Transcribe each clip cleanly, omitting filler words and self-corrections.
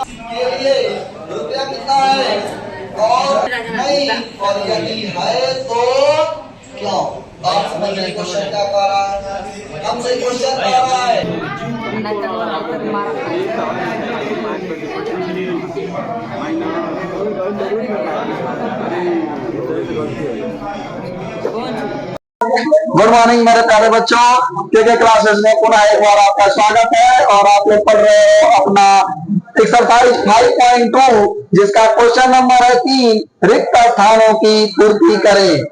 के लिए रुपया कितना है और नहीं, और यदि है तो क्यों? आप समझ रहे क्वेश्चन क्या कह रहा है? हमसे क्वेश्चन कह रहा है। गुड मॉर्निंग मेरे प्यारे बच्चों, के क्लासेस में पुनः एक बार आपका स्वागत है। और आप लोग पढ़ रहे हो अपना एक्सरसाइज 5.2 जिसका क्वेश्चन नंबर है 3, रिक्त स्थानों की पूर्ति करें।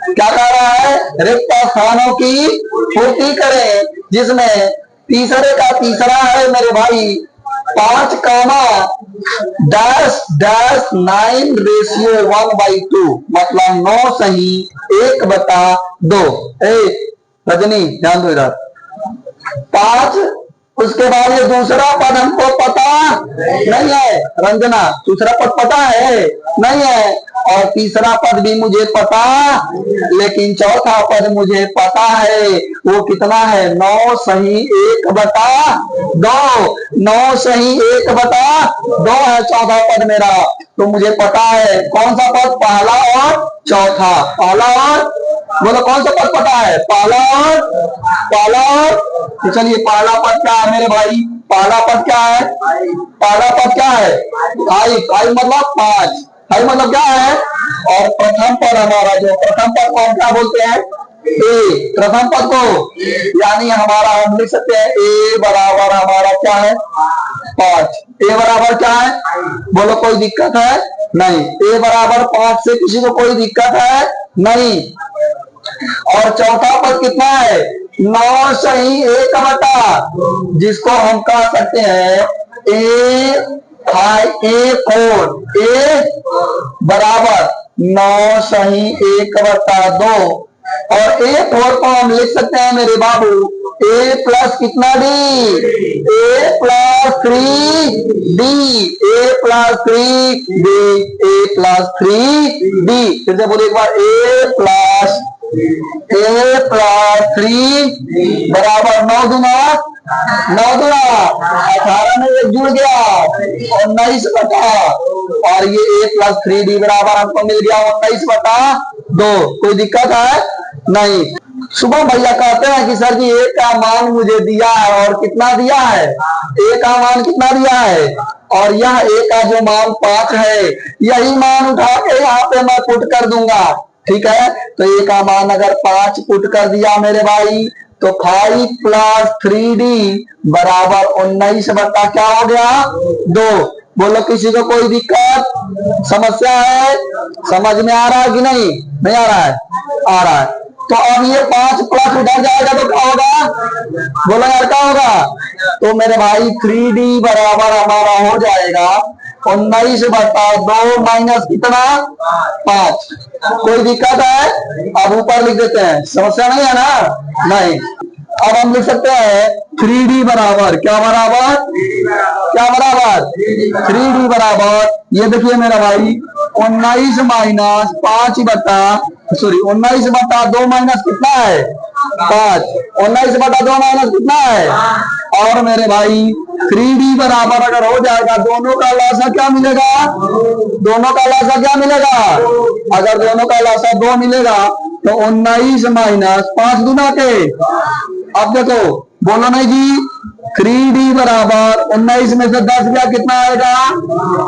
क्या कह रहा है? रिक्त स्थानों की पूर्ति करें, जिसमें तीसरे का तीसरा है मेरे भाई 5 कामा डैश डैश 9:1/2, मतलब 9 सही 1/2। रजनी ध्यान दो इधर। 5, उसके बाद ये दूसरा पद हमको पता नहीं है। रंजना, दूसरा पद पता है नहीं है, और तीसरा पद भी मुझे पता, लेकिन चौथा पद मुझे पता है। वो कितना है? 9 सही 1/2। 9 सही 1/2 है चौथा पद मेरा। तो मुझे पता है कौन सा पद, पहला और चौथा। पहला और बोलो कौन सा पद पता है? पहला और तो चलिए पहला पद क्या है मेरे भाई? पहला पद क्या है? पहला पद क्या है? 5 मतलब 5। 5 मतलब क्या है? और प्रथम पद हमारा, जो प्रथम पद को हम क्या बोलते हैं? ए। प्रथम पद को यानी हमारा हम लिख सकते हैं ए बराबर हमारा क्या है? 5। ए बराबर क्या है? बोलो कोई दिक्कत है? नहीं। ए बराबर 5 से किसी को कोई दिक्कत है? नहीं। और चौथा पद कितना है? 9 सही 1/2, जिसको हम कह सकते हैं A4। ए बराबर 9 सही 1/2। और A4 को हम लिख सकते हैं मेरे बाबू A प्लस कितना D? A plus 3D। A plus 3D। A plus 3D। फिर से बोलिए एक बार, A प्लस 3 बराबर 9 दूना 18 में एक जुड़ गया 19/2। और ये A प्लस 3D बराबर हमको मिल गया 19/2। कोई दिक्कत है? नहीं। सुबह भैया कहते हैं कि सर जी A का मान मुझे दिया है, और कितना दिया है? A का मान कितना दिया है? और यह A का जो मान 5 है, यही मान उठा के यहाँ पे मैं पुट कर दूंगा। ठीक है, तो A का मान अगर 5 पुट कर दिया मेरे भाई, तो 5 प्लस 3D बराबर 19 क्या हो गया? 2। बोलो किसी को कोई दिक्कत, समस्या है? समझ में आ रहा है कि नहीं? नहीं आ रहा है? आ रहा है। तो अब ये 5 प्लस उधर जाएगा तो क्या होगा? बोलो यार क्या होगा? तो मेरे भाई 3D बराबर हमारा हो जाएगा 19/2 माइनस कितना? 5। कोई दिक्कत है? अब ऊपर लिख देते हैं, समस्या नहीं है ना? नहीं। अब हम लिख सकते हैं 3D बराबर क्या बराबर? क्या बराबर? 3D बराबर, ये देखिए मेरा भाई 19 माइनस 19/2 माइनस कितना है? 5। 19/2 माइनस कितना है? और मेरे भाई 3D बराबर अगर हो जाएगा, दोनों का लासा क्या मिलेगा? दोनों का लासा क्या मिलेगा? अगर दोनों का लासा 2 मिलेगा तो 19 माइनस 5 दूना के। अब देखो, बोलो नहीं जी। 3D बराबर 19 में से 10 गया, कितना आएगा?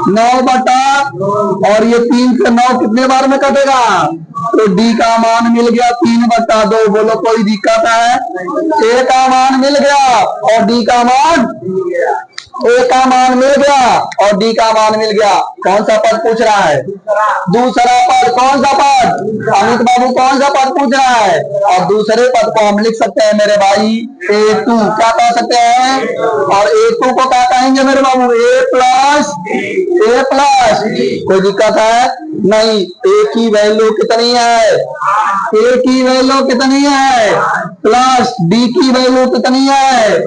9/, और ये 3 से 9 कितने बार में कटेगा? तो D का मान मिल गया 3/2। बोलो कोई दिक्कत है? A का मान मिल गया और D का मान, A का मान मिल गया और D का मान मिल गया। कौन सा पद पूछ रहा है? दूसरा पद। कौन सा पद? अमित बाबू कौन सा पद पूछ रहा है? और दूसरे पद को हम लिख सकते हैं मेरे भाई A2। क्या कह सकते हैं? और A2 को क्या कहेंगे मेरे बाबू? A plus. कोई दिक्कत है? नहीं। A की वैल्यू कितनी है? A की वैल्यू कितनी है? प्लस D की वैल्यू कितनी है?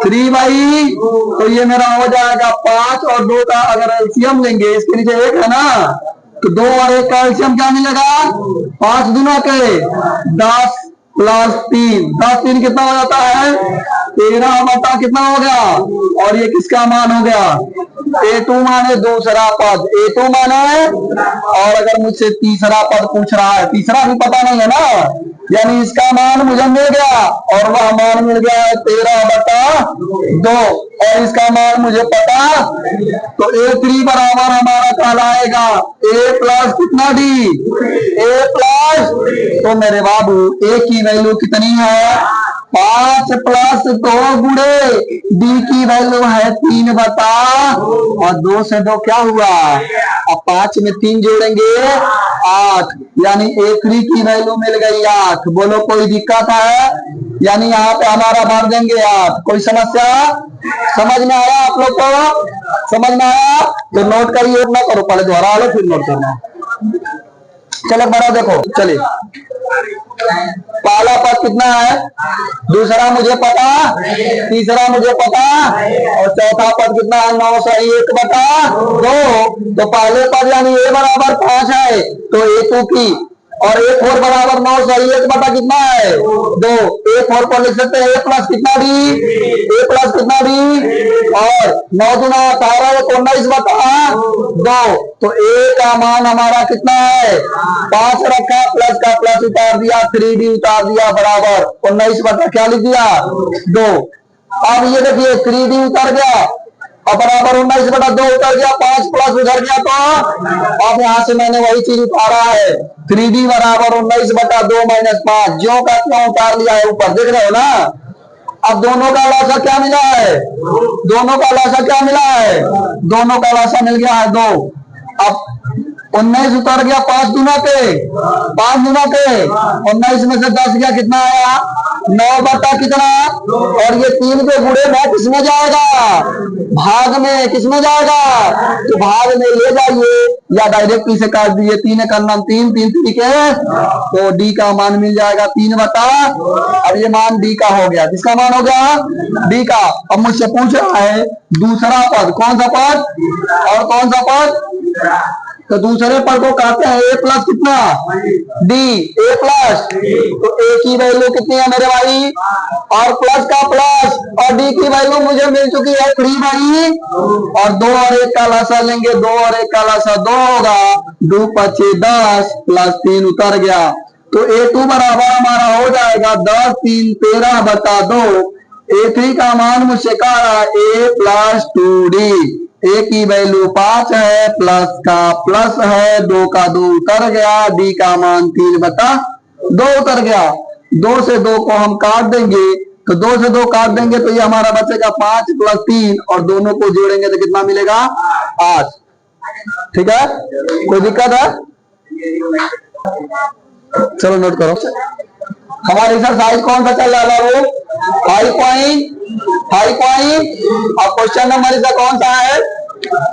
3 भाई। तो ये मेरा हो जाएगा 5 और 2 का अगर एलसीएम लेंगे, इसके नीचे 1 है ना, तो 2 और 1 का एलसीएम क्या मिलेगा? 5 दूना के 10 प्लस 3। 10 3 कितना हो जाता है? 13 बटा कितना हो गया? और ये किसका मान हो गया? A2 माने दूसरा पद, A2 माने, और अगर मुझसे तीसरा पद पूछ रहा है, तीसरा भी पता नहीं है ना, यानी इसका मान मुझे मिल गया और वह मान मिल गया है 13/2 और इसका मान मुझे पता, तो A3 बराबर हमारा कहलाएगा A प्लस कितना D, A प्लस, तो मेरे बाबू A की वैल्यू कितनी है 5 प्लस 2 गुणे D की वैल्यू है 3/, और 2 से 2 क्या हुआ, अब 5 में 3 जोड़ेंगे 8, यानी A3 की वैल्यू मिल गई 8। बोलो कोई दिक्कत है, यानी यहाँ पे हमारा भर देंगे 8। कोई समस्या समझ में आया आप लोग को, समझ में आया तो नोट करिए, ना करो पहले दोहरा लो फिर नोट करना। चलो बड़ा देखो, चलिए पहला पद कितना है, दूसरा मुझे पता, तीसरा मुझे पता, और चौथा पद कितना है 9 से 1/2। तो पहले पद यानी A बराबर 5 है तो A2 की, और A4 बराबर 9 से 1/, कितना है 2। A4 पर लिख सकते हैं A प्लस कितना D, A प्लस कितना D, और 9 दूना 18, 19/2। तो A का मान हमारा कितना है 5 रखा, प्लस का प्लस उतार दिया, 3D उतार दिया, बराबर 19/, क्या लिख दिया 2। अब ये देखिए 3D उतर गया और बराबर 19/2 उतर गया, 5 प्लस उधर गया, तो अब यहां से मैंने वही चीज उतारा है 3D बराबर 19/2 - 5, ज्यों का त्यों उतार लिया है ऊपर, देख रहे हो ना। अब दोनों का लौसा क्या मिला है, दोनों का लौसा क्या मिला है, दोनों का लौसा मिल गया है 2। अब 19 उतर गया 5 दूना पे, 5 दूना पे 19 में से 10 गया, कितना आया 9/, कितना, और ये 3 के गुणे 9 किसमें जाएगा, भाग में, किसमें जाएगा, तो भाग में ले जाइए या डायरेक्ट इसे काट दिए, 3 का नाम 3, 3 तरीके, तो D का मान मिल जाएगा 3/। अब ये मान D का हो गया, किसका मान हो गया D का। अब मुझसे पूछ रहा है दूसरा पद, कौन सा पद और कौन सा पद, तो दूसरे पद को कहते हैं A प्लस कितना D, A प्लस, तो A की वैल्यू कितनी है मेरे भाई, और प्लस का प्लस, और D की वैल्यू मुझे मिल चुकी है 3 भाई, और 2 और 1 का लासा लेंगे, 2 और 1 का लासा 2 होगा, 2 5 10 प्लस 3 उतर गया, तो A2 बराबर हमारा हो जाएगा 10 3 13/2। A3 का मान मुझसे कह रहा है A प्लस 2D, A की वैल्यू 5 है, प्लस का प्लस है, 2 का 2 उतर गया, D का मान 3/2 उतर गया। 2 से 2 को हम काट देंगे, तो 2 से 2 काट देंगे तो ये हमारा बचेगा 5 + 3, और दोनों को जोड़ेंगे तो कितना मिलेगा 8। ठीक है, कोई दिक्कत है, चलो नोट करो। हमारी एक्सरसाइज कौन सा चल रहा है वो 5.5। और क्वेश्चन नंबर इसका कौन सा है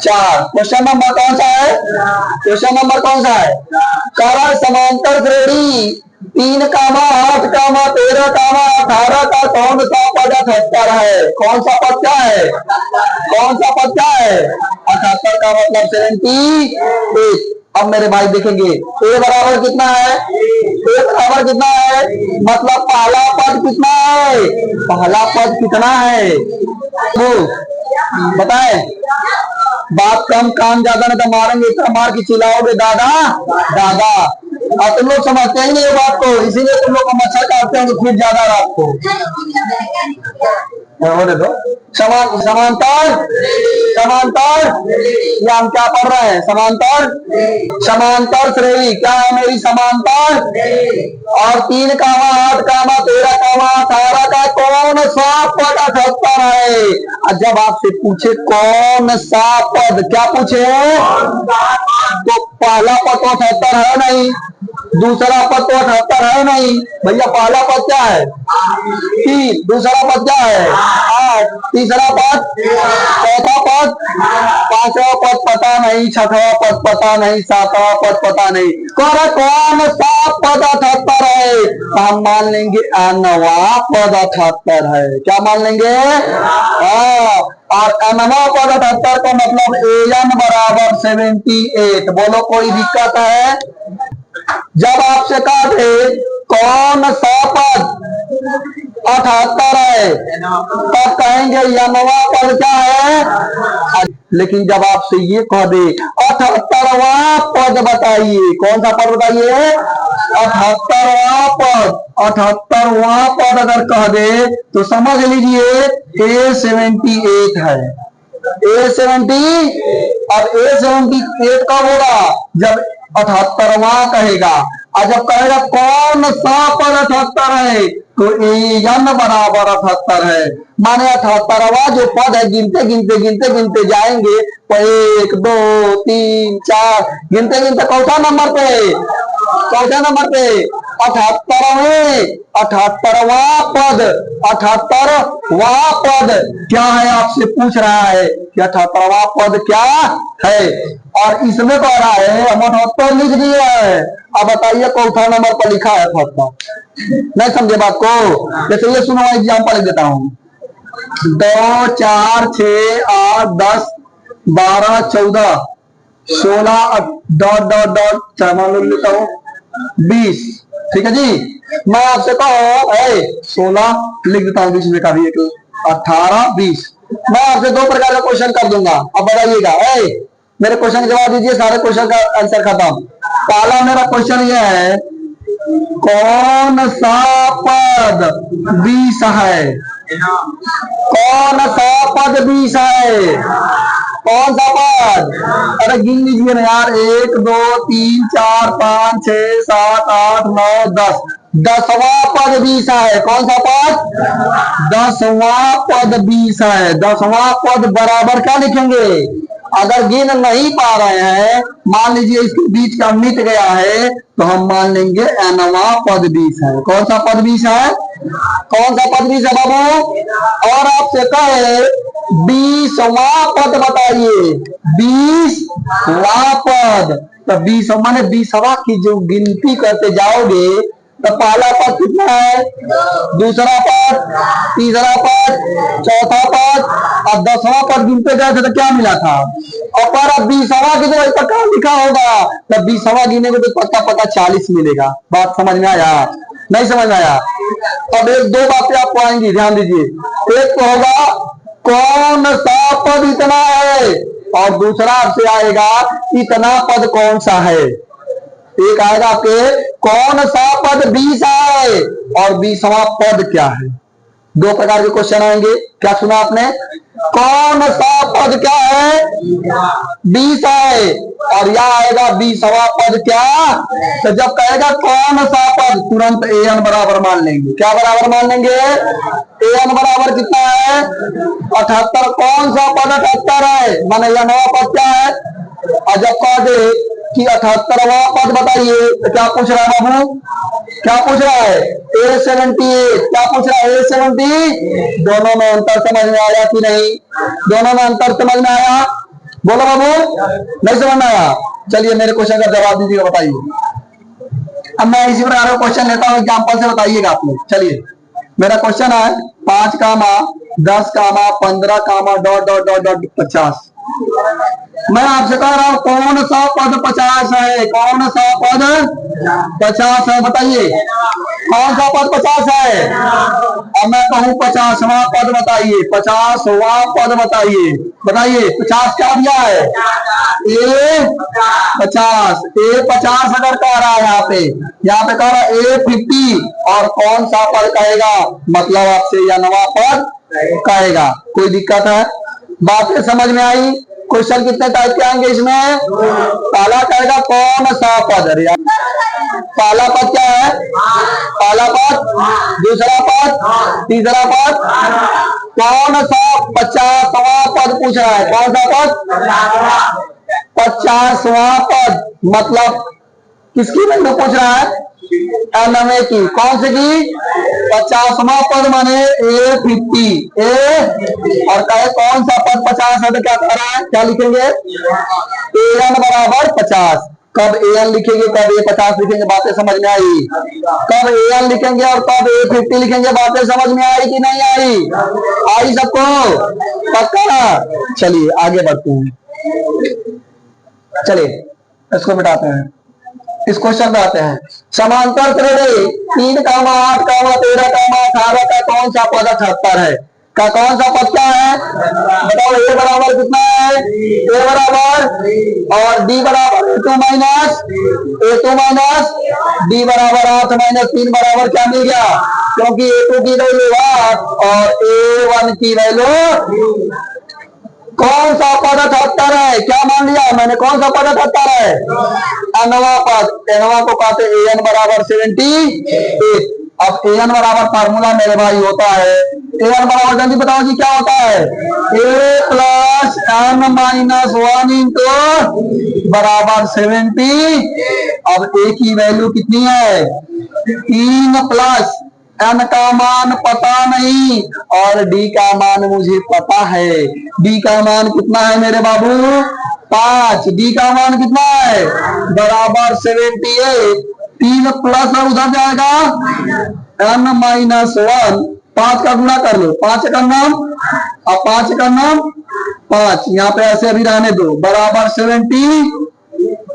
4। क्वेश्चन नंबर कौन सा है, क्वेश्चन नंबर कौन सा है, कारण समांतर श्रेणी 3, 8, 13, 18 का कौन सा पद 78 है, कौन सा पद क्या है, कौन सा पद क्या है 78 का मतलब 78। अब मेरे भाई देखेंगे A बराबर कितना है, A बराबर कितना है, मतलब पहला पद कितना है, पहला पद कितना है, वो बताए। बात कम काम ज्यादा, नहीं तो मारेंगे, इतना मार के चिल्लाओगे दादा दादा, और तुम लोग समझते ही नहीं ये बात को, इसीलिए तुम लोग को मच्छर काटते हैं खूब ज्यादा रात को। होने दो, समांतर समांतर, ये हम क्या पढ़ रहे हैं, समांतर समांतर श्रेणी क्या है मेरी समांतर, और 3, 8, 13, 18 का कौन सा पद 78 है। और जब आपसे पूछे कौन सा पद, क्या पूछे, तो पहला पद तो 78 है नहीं, दूसरा पद तो 78 है नहीं भैया, पहला पद क्या है 3, दूसरा पद क्या है 8, तीसरा पद, चौथा पद, 5वां पद पता नहीं, 6वां पद पता नहीं, 7वां पद पता नहीं, कौन सा पद 78 है, तो हम मान लेंगे 9वां पद 78 है। क्या मान लेंगे, और 9वां पद 78 का मतलब AN बराबर 78। बोलो कोई दिक्कत है। जब आपसे कहा थे कौन सा पद 78 है, तब कहेंगे यमवा पद क्या है। लेकिन जब आपसे ये कह दे 78वां पद बताइए, कौन सा पद बताइए, 78वां पद, 78वां पद अगर कह दे तो समझ लीजिए A78 है। A70, अब A78 कब होगा, जब 78वां कहेगा। और जब कहेगा कौन सा पद 78 है तो एन बराबर 78 है। माने 78वां जो पद है, गिनते गिनते गिनते गिनते जाएंगे तो 1 2 3 4 गिनते गिनते कौन नंबर पे, कौन नंबर पे, 78वां पद, 78वां पद क्या है, आपसे पूछ रहा है कि 78वां पद क्या है। और इसमें कह रहा है हम 78 लिख दिए है। अब बताइए कौन सा नंबर पर लिखा है फर्स्ट, नहीं समझे बात को। जैसे ये सुनो, एग्जाम्पल लिख देता हूं, 2 4 6 8 10 12 14 16 डॉट डॉट डॉट मान लेता हूं 20। ठीक है जी, मैं आपसे कहो 16 लिख देता हूं, बीच में का भी एक 18 20। मैं आपसे दो प्रकार का क्वेश्चन कर दूंगा, अब बताइएगा। मेरे क्वेश्चन का जवाब दीजिए, सारे क्वेश्चन का आंसर खत्म। पहला मेरा क्वेश्चन यह है, कौन सा पद 20 है, कौन सा पद 20 है, कौन सा पद, अरे गिन लीजिए ना यार, 1 2 3 4 5 6 7 8 9 10, 10वां पद 20 है। कौन सा पद, 10वां पद 20 है। 10वां पद बराबर क्या लिखेंगे, अगर गिन नहीं पा रहे हैं, मान लीजिए इसके बीच का मिट गया है, तो हम मान लेंगे nवां पद 20 है। कौन सा पद 20 है, कौन सा पद 20 है बाबू। और आपसे कहे 20वां पद बताइए, 20वां पद, तो 20 माने 20वां की जो गिनती करते जाओगे तो पहला पद कितना है, दूसरा पद, तीसरा पद, चौथा पद, और 10वां पद गिनते गए थे तो क्या मिला था। और पर 20वां की जो पक्का लिखा होगा, तो 20वां गिनेंगे तो पक्का पक्का 40 मिलेगा। बात समझ में आया, नहीं समझ में आया। अब एक दो बातें आपको आएंगी, ध्यान दीजिए। एक तो होगा कौन सा पद इतना है, और दूसरा आपसे आएगा इतना पद कौन सा है। एक आएगा आपके कौन सा पद 20 है और 20वां पद क्या है। दो प्रकार के क्वेश्चन आएंगे, क्या सुना आपने, कौन सा पद क्या है, 20 है, और यह आएगा 20वां पद क्या। तो जब कहेगा कौन सा पद, तुरंत an बराबर मान लेंगे। क्या बराबर मान लेंगे, an बराबर कितना है, 78। कौन सा पद 78 है, माने यह नवा पद क्या है। और जब कह दे कि 78वां पद बताइए, तो क्या पूछ रहा है बाबू, क्या पूछ रहा है, A78, क्या पूछ रहा है, A70। दोनों में अंतर समझ में आया कि नहीं, दोनों में अंतर समझ में आया, बोलो बाबू, नहीं समझ में आया। चलिए मेरे क्वेश्चन का जवाब दीजिएगा, बताइए। अब मैं इसी प्रकार का क्वेश्चन लेता हूँ, एग्जाम्पल से बताइएगा आप लोग। चलिए मेरा क्वेश्चन है 5 10 15 डॉट डॉट डॉट डॉट 50। मैं आपसे कह रहा हूं कौन सा पद 50 है, कौन सा पद 50 है, बताइए कौन सा पद 50 है। अब मैं कहूं 50वां पद बताइए, 50वां पद बताइए, बताइए 50 क्या दिया है, A50 अगर कह रहा है यहाँ पे कह रहा है A50, और कौन सा पद कहेगा, मतलब आपसे या नवा पद कहेगा। कोई दिक्कत है, बातें समझ में आई। क्वेश्चन कितने टाइप के आएंगे इसमें, पहला कहेगा कौन सा पद, पहला पद क्या है, पहला पद, दूसरा पद, तीसरा पद, कौन सा 50वां पद पूछ रहा है, कौन सा पद 50वां पद, मतलब किसकी वैल्यू पूछ रहा है, नवे की, कौन से की, 50वां पद माने A50, और कहे कौन सा पद 50 है, तो क्या कह रहा है, क्या लिखेंगे, an बराबर 50। कब an लिखेंगे, कब A50 लिखेंगे, बातें समझ में आई। कब an लिखेंगे और कब A50 लिखेंगे, बातें समझ में आई कि नहीं आई, आई सबको, पक्का। चलिए आगे बढ़ते हैं, चलिए इसको मिटाते हैं। इस क्वेश्चन में आते हैं। समांतर श्रेणी 3, 8, 13, 18 का कौन सा पद 78 है? का कौन सा पद क्या है? बताओ। ए बराबर कितना है? ए बराबर और डी बराबर A2 माइनस डी बराबर 8 माइनस 3 बराबर क्या मिल गया? क्योंकि A2 की वैल्यू 8 और A1 की वैल्यू कौन सा पद 78 है? क्या मान लिया मैंने? कौन सा पद 78 है? अनवा पद। एनवा को कहते an बराबर 78। अब an बराबर फार्मूला मेरे भाई होता है an बराबर, जल्दी बताओ जी क्या होता है? a plus n minus 1 into बराबर 70। अब a की वैल्यू कितनी है? 3 प्लस n का मान पता नहीं और d का मान मुझे पता है। d का मान कितना है मेरे बाबू? 5। d का मान कितना है? बराबर 78। 3 प्लस उधर जाएगा n माइनस 1। 5 का गुणा कर लो। 5 का नाम अब 5 का नाम 5 यहाँ पे ऐसे अभी रहने दो। बराबर 70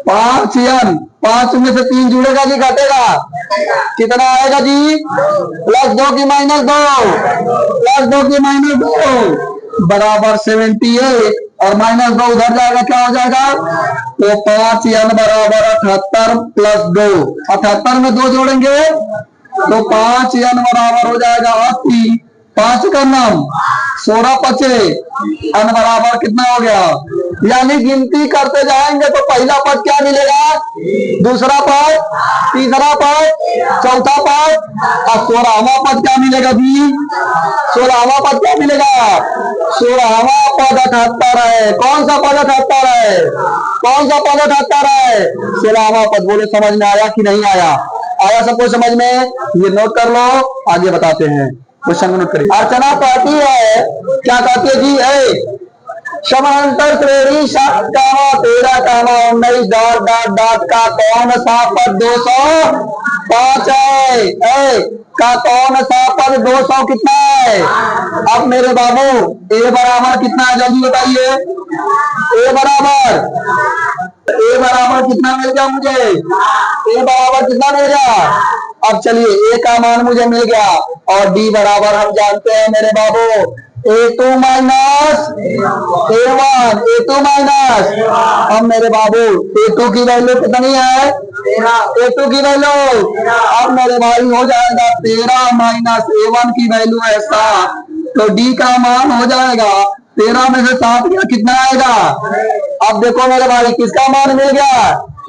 5n। 5 में से 3 जुड़ेगा कि घटेगा? कितना आएगा जी? +2 की -2 +2 की -2 बराबर 78 और -2 उधर जाएगा क्या हो जाएगा? तो 5n बराबर 78 + 2। 78 में 2 जोड़ेंगे तो 5n बराबर हो जाएगा 80। 5 का नाम 16 पचे n बराबर कितना हो गया? यानी गिनती करते जाएंगे तो पहला पद क्या मिलेगा? दूसरा पद, तीसरा पद, चौथा पद और 16वां पद क्या मिलेगा जी? 16वां पद क्या मिलेगा? 16वां पद 78 है। कौन सा पद 78 है? कौन सा पद 78 है? 16वां पद। बोले समझ में आया कि नहीं आया? आया सबको समझ में? ये नोट कर लो, आगे बताते हैं। क्वेश्चन नोट करिए। अर्चना कहती है, क्या कहती है जी? है समांतर श्रेणी 7, 13, 19 डॉट का कौन सा पद 205 है? का कौन सा पद 200 कितना है? अब मेरे बाबू ए बराबर कितना है? जल्दी बताइए। ए बराबर कितना मिल गया मुझे? ए बराबर कितना मिल गया? अब चलिए ए का मान मुझे मिल गया और डी बराबर हम जानते हैं मेरे बाबू A2 minus A1। A2 minus, अब मेरे बाबू A2 की वैल्यू कितनी है? A2 की वैल्यू अब मेरे भाई हो जाएगा 13 माइनस A1 की वैल्यू है 7। तो D का मान हो जाएगा 13 में से 7 गया कितना आएगा? अब देखो मेरे भाई किसका मान मिल गया?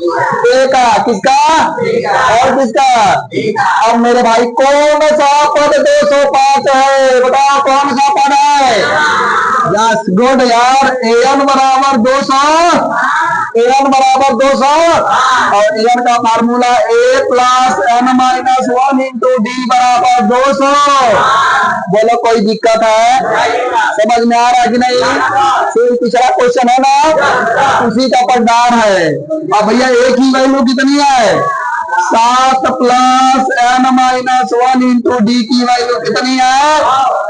ए का। किसका? और किसका? अब मेरे भाई कौन सा पद 205 है? बताओ कौन सा पद है? यस गुड यार। an बराबर 200 और an का formula a plus n minus 1 into D बराबर 200। बोलो कोई दिक्कत है? समझ में आ रहा है कि नहीं? फिर पिछला क्वेश्चन है ना, उसी का पढ़दार है। अब भैया ए की वैल्यू कितनी है? 7 plus n minus 1 into D की वैल्यू कितनी है?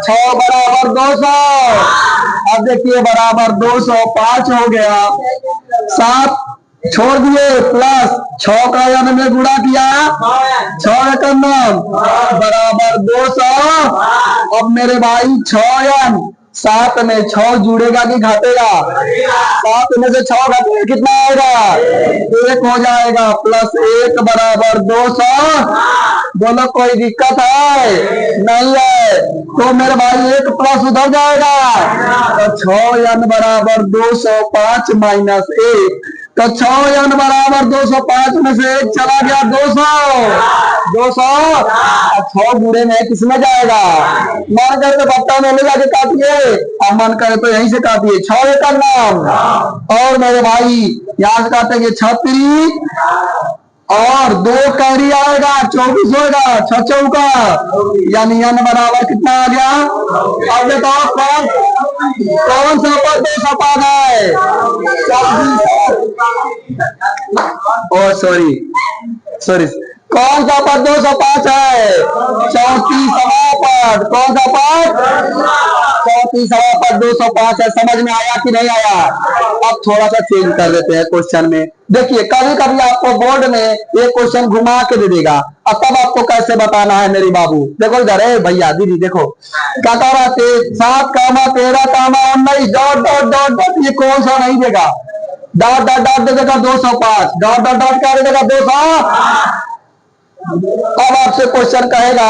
6 बराबर 200। अब देखिए बराबर 205 हो गया। 7 छोड़ दिए प्लस 6 का n में गुणा किया 6 का नाम बराबर 200। अब मेरे भाई 6n 7 में 6 जुड़ेगा कि घटेगा? 7 में से 6 घटेगा कितना आएगा? 1 हो जाएगा प्लस 1 बराबर 200। बोलो कोई दिक्कत है? नहीं है। तो मेरे भाई 1 प्लस उधर जाएगा तो 6n बराबर 205 माइनस 1। तो 6n बराबर 205 में से 1 चला गया 200। 6 गुणे में किसमें जाएगा? मन करे तो बट्टा में ले जाके काटिए, अब मन करे तो यहीं से काटिए। 6 का नाम और मेरे भाई यहाँ से काटेंगे 36 और 2 कैरी आएगा 24 होगा 6 चौका यानी n बराबर कितना आ गया? अब बताओ कौन सा पद 205 है? सॉरी कौन सा पद 205 है? 34वां पद। कौन सा पद? 34वां पद 205 है। समझ में आया कि नहीं आया? अब थोड़ा सा चेंज कर देते हैं क्वेश्चन में। देखिए कभी कभी आपको बोर्ड में ये क्वेश्चन घुमा के दे देगा, अब तब आपको कैसे बताना है मेरे बाबू। देखो इधर है भैया दीदी, देखो क्या कह रहा है, 7, 13, 19 डॉट डॉट डॉट डॉट, ये कौन सा नहीं देगा, डॉट डॉट डॉट दे देगा 205, डॉट डॉट डॉट क्या दे देगा 200। अब आपसे क्वेश्चन कहेगा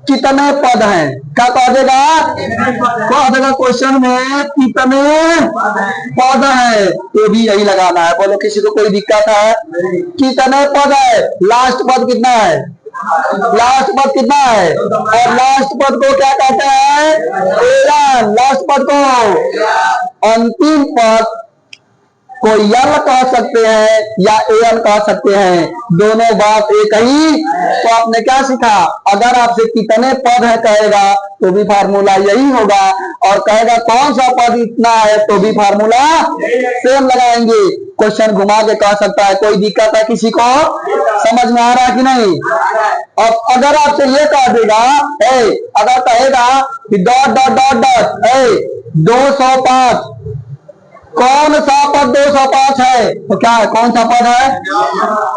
कितने पद हैं, क्या कह देगा, कह देगा क्वेश्चन में कितने पद है, तो भी यही लगाना है। बोलो किसी को कोई दिक्कत है, कितने पद है, लास्ट पद कितना है, लास्ट पद कितना है, और लास्ट पद को क्या कहते हैं, लास्ट पद को अंतिम पद को यल कह सकते हैं या एल कह सकते हैं, दोनों बात एक ही। तो आपने क्या सीखा, अगर आपसे कितने पद है कहेगा तो भी फार्मूला यही होगा, और कहेगा कौन सा पद इतना है तो भी फार्मूला सेम लगाएंगे। क्वेश्चन घुमा के कह सकता है, कोई दिक्कत है किसी को, समझ में आ रहा है कि नहीं। अब अगर आपसे ये कह देगा, अगर कहेगा कि डॉट डॉट डॉट डॉट 205, कौन सा पद 205 है, तो क्या है, कौन सा पद है,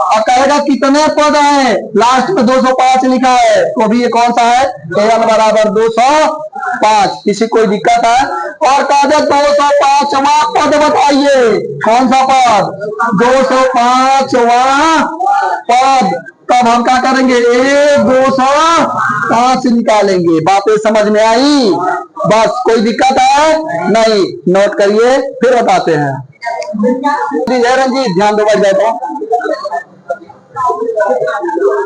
और कहेगा कितने पद है, लास्ट में 205 लिखा है, तो भी ये कौन सा है, एल बराबर 205। किसी कोई दिक्कत है, और कहा 205वां पद बताइए, कौन सा पद, 205वां पद। तब हम क्या करेंगे, 205 निकालेंगे। बातें समझ में आई, बस कोई दिक्कत है नहीं, नोट करिए फिर बताते हैं। रंजीत ध्यान दो बच जाए।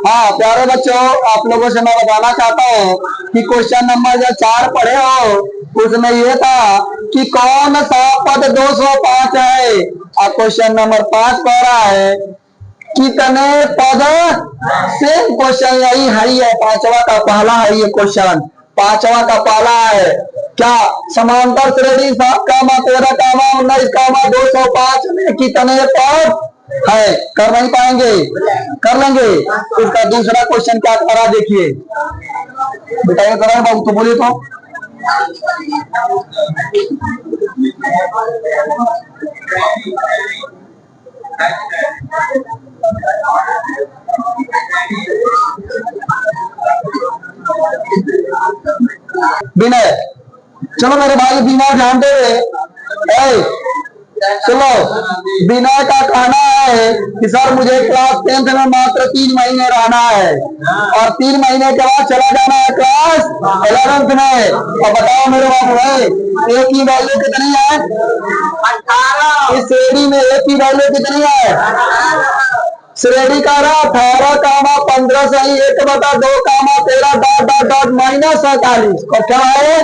हाँ प्यारे बच्चों, आप लोगों से मैं बताना चाहता हूँ कि क्वेश्चन नंबर जो 4 पढ़े हो उसमें ये था कि कौन सा पद 205 है, और क्वेश्चन नंबर 5 पढ़ रहा है कितने पद, सेम क्वेश्चन यही है, 5वां का पहला है ये क्वेश्चन, 5वां का पहला है क्या, समांतर श्रेणी 7, 13, 19, 205 में कितने पद है, कर नहीं पाएंगे, कर लेंगे। इसका दूसरा क्वेश्चन क्या करा देखिए, बताइए करा बाबू, तो बोलिए तो। विनय, चलो मेरे भाई विनय ध्यान दे, सुनो, विनय का कहना है कि सर मुझे क्लास 10th में मात्र 3 महीने रहना है, और 3 महीने के बाद चला जाना है क्लास 11th में। और बताओ मेरे बाबू है, ए की वैल्यू कितनी है, 18। इस श्रेणी में ए की वैल्यू कितनी है, श्रेणी का 18, 15 सही 1/2, 13 डॉट डॉट डॉट -47 को क्या है,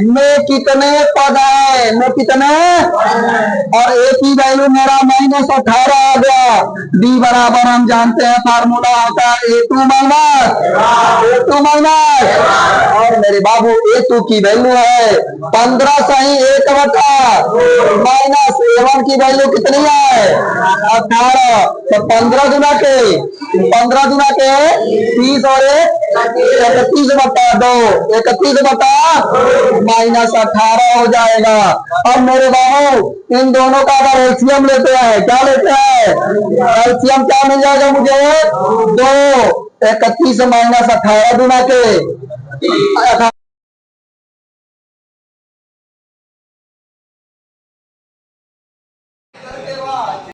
में कितने पद है, में कितने, और ए की वैल्यू मेरा -18 आ गया। डी बराबर हम जानते हैं फार्मूला होता है A2 माइनस, और मेरे बाबू A2 की वैल्यू है 15 सही 1/, माइनस A1 की वैल्यू कितनी है 18, तो 15 गुना के 30 और 31/2, 31/, -18 हो जाएगा। अब मेरे बाबू इन दोनों का अगर एलसीएम लेते हैं, क्या लेते हैं, एलसीएम क्या मिल जाएगा मुझे, 2, 31 - 18 गुना के